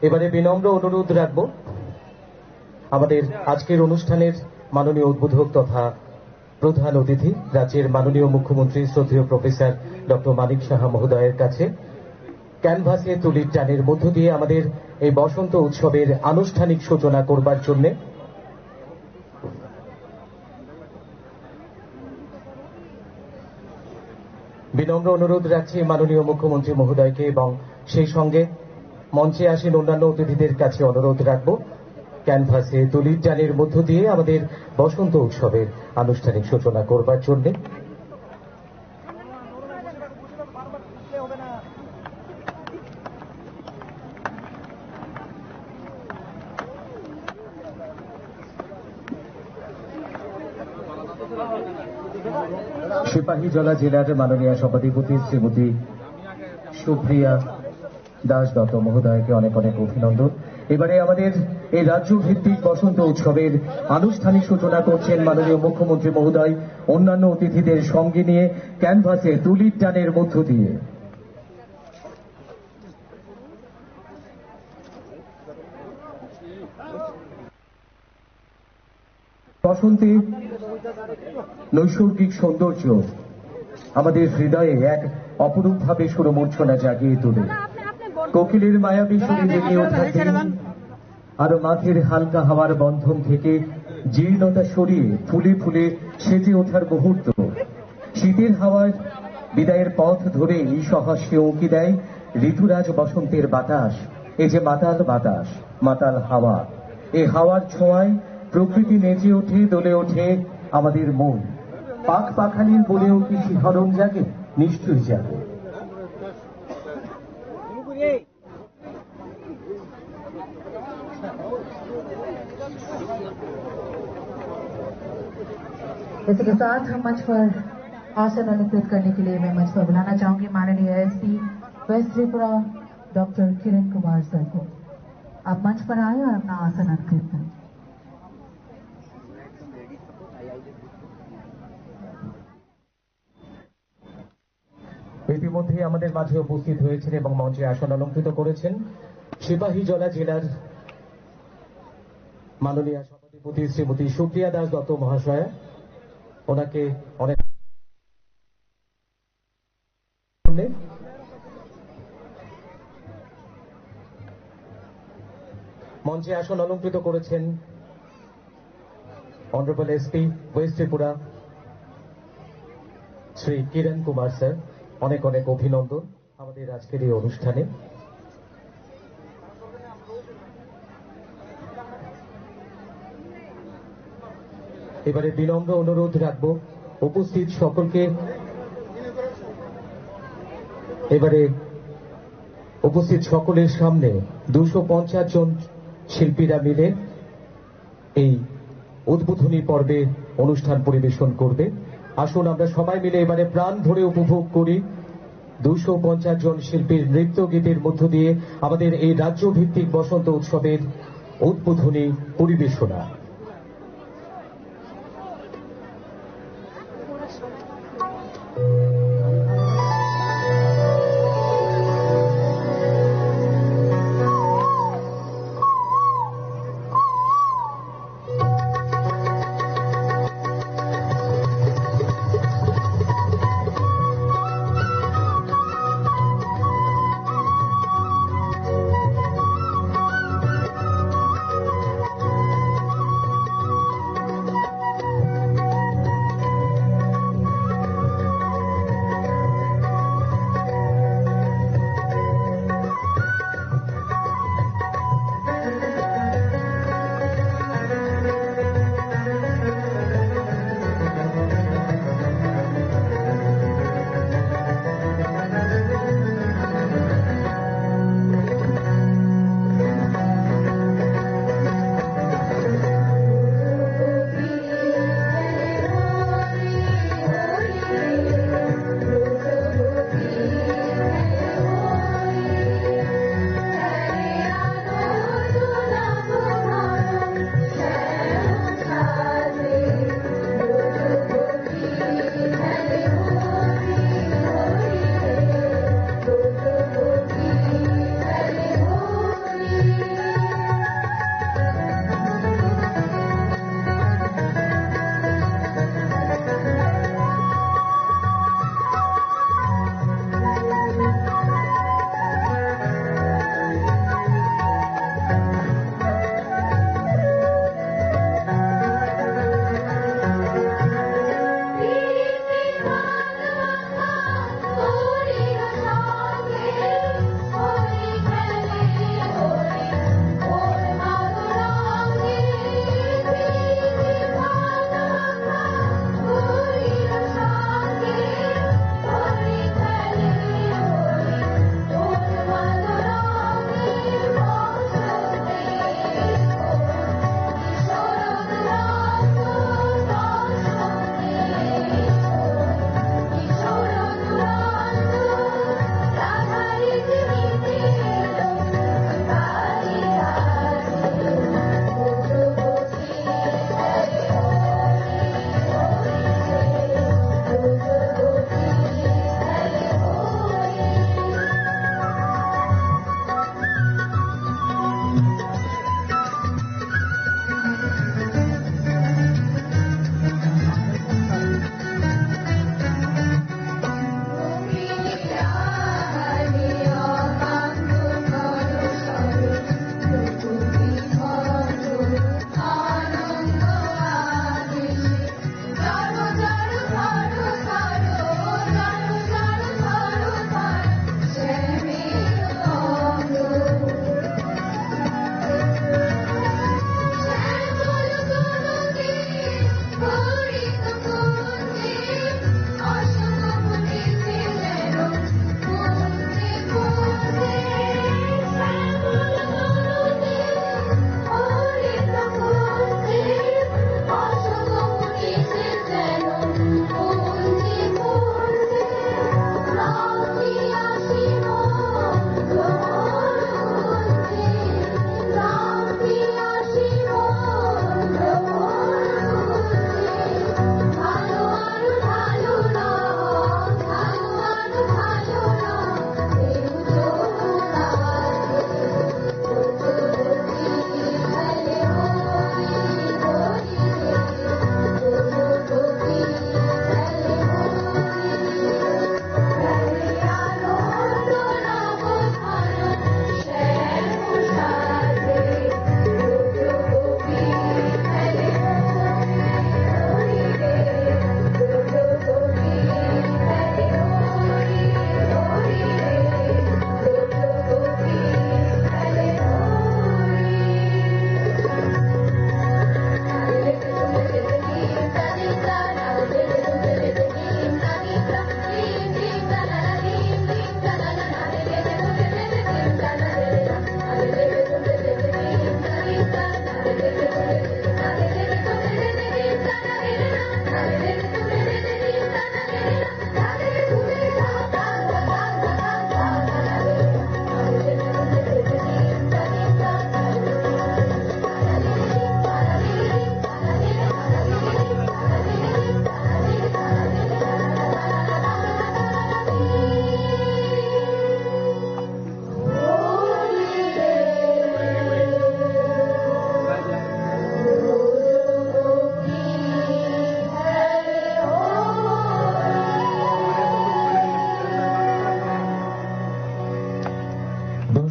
এবারে বিনম্র অনুরোধ রাখব আমাদের আজকের অনুষ্ঠানের মাননীয় উদ্বোধক তথা প্রধান অতিথি রাজ্যের মাননীয় মুখ্যমন্ত্রী শ্রদ্ধেয় প্রফেসর ডক্টর মানিক সাহা মহোদয়ের কাছে ক্যানভাসে তুলির টানের মধ্য দিয়ে আমাদের এই বসন্ত উৎসবের আনুষ্ঠানিক সূচনা করবার জন্য বিনম্র অনুরোধ রাখছি মাননীয় মুখ্যমন্ত্রী মহোদয়কে এবং সেই সঙ্গে মঞ্চে আসেন অন্যান্য অতিথিদের কাছে অনুরোধ রাখব ক্যানভাসে তুলির টানের মধ্য দিয়ে আমাদের বসন্ত উৎসবের আনুষ্ঠানিক সূচনা করবার জন্য। সিপাহীজলা জেলার মাননীয় সভাধিপতি শ্রীমতী সুপ্রিয়া দাস দত্ত মহোদয়কে অনেক অনেক অভিনন্দন। এবারে আমাদের এই রাজ্য ভিত্তিক বসন্ত উৎসবের আনুষ্ঠানিক সূচনা করছেন মাননীয় মুখ্যমন্ত্রী মহোদয় অন্যান্য অতিথিদের সঙ্গে নিয়ে ক্যানভাসে তুলির টানের মধ্য দিয়ে। বসন্তে নৈসর্গিক সৌন্দর্য আমাদের হৃদয়ে এক অপরূপভাবে সুরমূর্ছনা জাগিয়ে তোলে। কোকিলের মায়াবী সুরে জেগে ওঠা আরো মাঠের হালকা হাওয়ার বন্ধন থেকে জীর্ণতা সরিয়ে ফুলে ফুলে সেজে ওঠার মুহূর্ত। শীতের হাওয়ার বিদায়ের পথ ধরে এই সহাস্যে উঁকি দেয় ঋতুরাজ বসন্তের বাতাস। এই যে মাতাল বাতাস, মাতাল হাওয়া, এই হাওয়ার ছোঁয়ায় প্রকৃতি নেচে ওঠে, দোলে ওঠে আমাদের মন। পাখ পাখালির বলেও কি শিহরণ জাগে? নিশ্চয়ই জাগে। इसी के साथ हम मंच पर आसन अलंकृत करने के लिए मैं मंच पर बुलाना चाहूंगी माननीय SP waste Tripura doctor Kiran Kumar sir को। आप मंच पर आए और अपना आसन अलंकृत करें। ইতিমধ্যে আমাদের মাঝে উপস্থিত হয়েছেন এবং মঞ্চে আসন অলঙ্কৃত করেছেন সিপাহীজলা জেলার মাননীয় সভাধিপতি শ্রীমতী সুপ্রিয়া দাস দত্ত মহাশয়া। ওনাকে অনেক মঞ্চে আসন অলঙ্কৃত করেছেন honourable SP west Tripura Shri Kiran Kumar sir. অনেক অনেক অভিনন্দন আমাদের আজকের এই অনুষ্ঠানে। এবারে বিনম্র অনুরোধ রাখব উপস্থিত সকলকে, এবারে উপস্থিত সকলের সামনে 250 জন শিল্পীরা মিলে এই উদ্বোধনী পর্বে অনুষ্ঠান পরিবেশন করবে। আসুন আমরা সবাই মিলে এবারে প্রাণ ভরে উপভোগ করি 250 জন শিল্পীর নৃত্য গীতের মধ্য দিয়ে আমাদের এই রাজ্য ভিত্তিক বসন্ত উৎসবের উদ্বোধনী পরিবেশনা।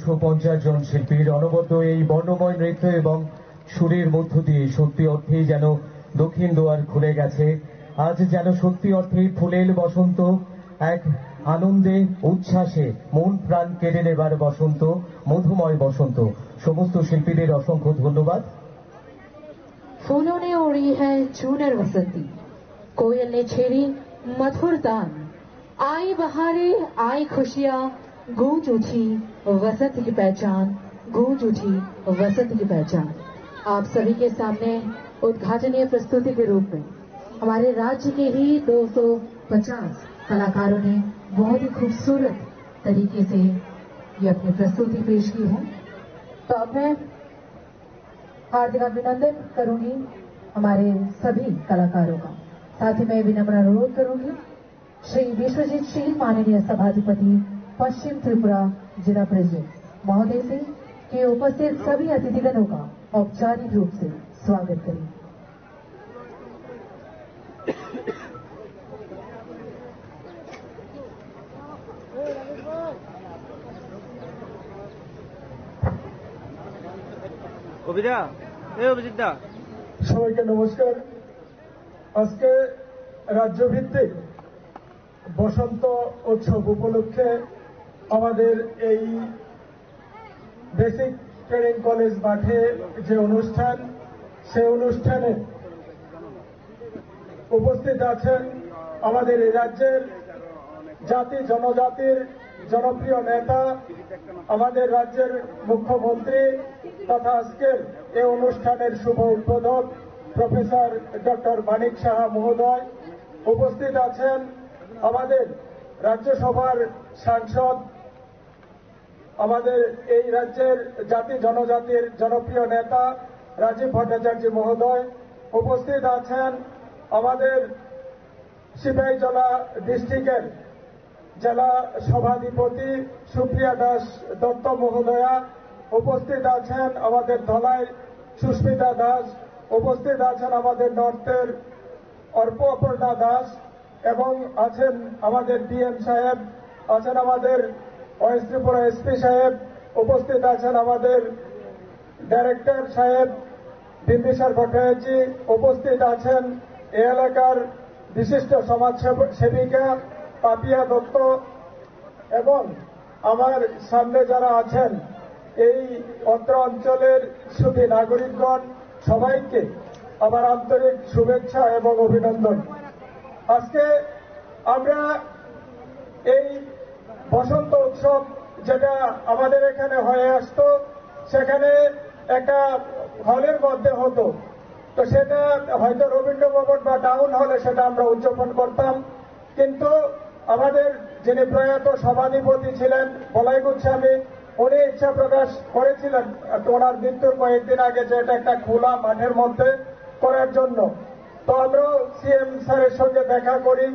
250 জন শিল্পীর অনবদ্য এই বর্ণময় নৃত্য এবং সুরের মধ্য দিয়ে সত্যি অর্থেই যেন দক্ষিণ দুয়ার খুলে গেছে। আজ যেন সত্যি অর্থেই ফুলেল বসন্ত, এক আনন্দে উচ্ছ্বাসে মন প্রাণ কেড়ে নেবার বসন্ত, মধুময় বসন্ত। সমস্ত শিল্পীদের অসংখ্য ধন্যবাদ। फूलों ने ओढ़ी है चूनर वसंती, कोयल ने छेड़ी मधुर तान, आई बहारें आई खुशियां, गूंज उठी वसंत की पहचान, गूंज उठी वसंत की पहचान। आप सभी के सामने उद्घाटनीय प्रस्तुति के रूप में हमारे राज्य के ही 250 कलाकारों ने बहुत ही खूबसूरत तरीके से ये अपनी प्रस्तुति पेश की है। तो अब मैं हार्दिक अभिनंदन करूंगी हमारे सभी कलाकारों का। साथ ही मैं विनम्र अनुरोध करूंगी श्री विश्वजीत शील माननीय सभाधिपति पश्चिम त्रिपुरा जिला प्रेसिडेंट महोदय से कि उपस्थित सभी अतिथिगणों का औपचारिक रूप से स्वागत करें। সবাইকে নমস্কার। আজকে রাজ্যভিত্তিক বসন্ত উৎসব উপলক্ষে আমাদের এই বেসিক ট্রেনিং কলেজ মাঠে যে অনুষ্ঠান, সেই অনুষ্ঠানে উপস্থিত আছেন আমাদের এই রাজ্যের জাতি জনজাতির জনপ্রিয় নেতা, আমাদের রাজ্যের মুখ্যমন্ত্রী তথা আজকের এই অনুষ্ঠানের শুভ উদ্বোধক প্রফেসর ডক্টর মানিক সাহা মহোদয়। উপস্থিত আছেন আমাদের রাজ্যসভার সাংসদ, আমাদের এই রাজ্যের জাতি জনজাতির জনপ্রিয় নেতা রাজীব ভট্টাচার্য মহোদয়। উপস্থিত আছেন আমাদের সিপাহীজলা ডিস্ট্রিক্টের জেলা সভাধিপতি সুপ্রিয়া দাস দত্ত মহোদয়া। উপস্থিত আছেন আমাদের ধলাই সুস্মিতা দাস। উপস্থিত আছেন আমাদের নর্থের অর্পপর্ণা দাস এবং আছেন আমাদের ডিএম সাহেব, আছেন আমাদের ওয়েস্ট ত্রিপুরা এসপি সাহেব। উপস্থিত আছেন আমাদের ডাইরেক্টর সাহেব বিম্বিসার ভট্টাচার্য। উপস্থিত আছেন এই এলাকার বিশিষ্ট সমাজ সেবিকা পাপিয়া দত্ত এবং আমার সামনে যারা আছেন এই অত্র অঞ্চলের সুধী নাগরিকগণ, সবাইকে আমার আন্তরিক শুভেচ্ছা এবং অভিনন্দন। আজকে আমরা এই বসন্ত উৎসব যেটা আমাদের এখানে হয়ে আসতো, সেখানে একটা হলের মধ্যে হতো, তো সেটা হয়তো রবীন্দ্র ভবন বা টাউন হলে সেটা আমরা উদযাপন করতাম। কিন্তু আমাদের যিনি প্রয়াত সভাধিপতি ছিলেন বলাই গোস্বামী, উনি ইচ্ছা প্রকাশ করেছিলেন ওনার মৃত্যুর কয়েকদিন আগে যে এটা একটা খোলা মাঠের মধ্যে করার জন্য। তো আমরাও সিএম স্যারের সঙ্গে দেখা করি,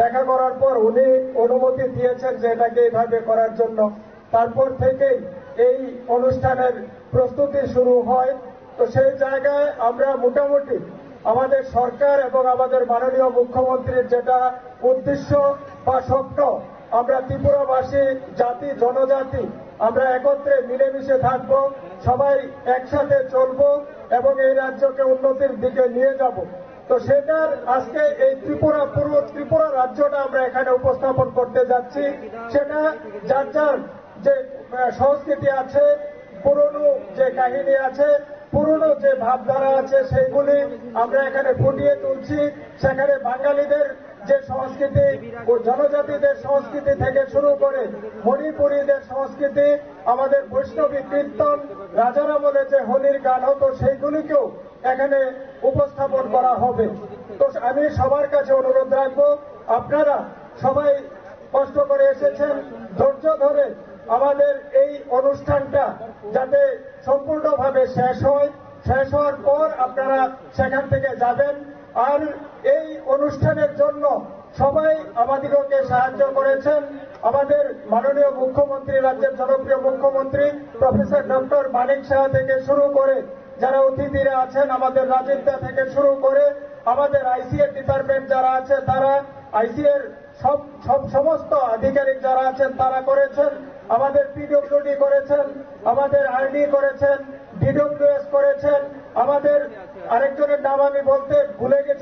দেখা করার পর উনি অনুমতি দিয়েছেন যে এটাকে এইভাবে করার জন্য। তারপর থেকেই এই অনুষ্ঠানের প্রস্তুতি শুরু হয়। তো সেই জায়গায় আমরা মোটামুটি আমাদের সরকার এবং আমাদের মাননীয় মুখ্যমন্ত্রীর যেটা উদ্দেশ্য বা স্বপ্ন, আমরা ত্রিপুরাবাসী জাতি জনজাতি আমরা একত্রে মিলেমিশে থাকব, সবাই একসাথে চলব এবং এই রাজ্যকে উন্নতির দিকে নিয়ে যাব। তো সেটার আজকে এই পুরো ত্রিপুরা রাজ্যটা আমরা এখানে উপস্থাপন করতে যাচ্ছি। সেটা যার যার যে সংস্কৃতি আছে, পুরনো যে কাহিনী আছে, পুরনো যে ভাবধারা আছে, সেইগুলি আমরা এখানে ফুটিয়ে তুলছি। সেখানে বাঙালিদের যে সংস্কৃতি ও জনজাতিদের সংস্কৃতি থেকে শুরু করে মণিপুরীদের সংস্কৃতি, আমাদের বৈষ্ণবী কীর্তন, রাজার আমলে যে হোলির গান হতো, সেইগুলিকেও এখানে উপস্থাপন করা হবে। তো আমি সবার কাছে অনুরোধ রাখবো, আপনারা সবাই কষ্ট করে এসেছেন, ধৈর্য ধরে আমাদের এই অনুষ্ঠানটা যাতে সম্পূর্ণভাবে শেষ হয়, শেষ হওয়ার পর আপনারা সেখান থেকে যাবেন। আর এই অনুষ্ঠানের জন্য সবাই আমাদেরকে সাহায্য করেছেন। আমাদের মাননীয় মুখ্যমন্ত্রী, রাজ্যের জনপ্রিয় মুখ্যমন্ত্রী প্রফেসর ডক্টর মানিক সাহা থেকে শুরু করে যারা অতিথিরা আছেন, আমাদের রাজীবদা থেকে শুরু করে আমাদের আইসিএর ডিপার্টমেন্ট যারা আছে তারা, আইসিএর সমস্ত আধিকারিক যারা আছেন তারা করেছেন। আমাদের পিডব্লিউডি করেছেন, আমাদের আইডি করেছেন, ডিডব্লিউএস করেছেন, আমাদের আরেকজনের নাম আমি বলতে ভুলে গেছি।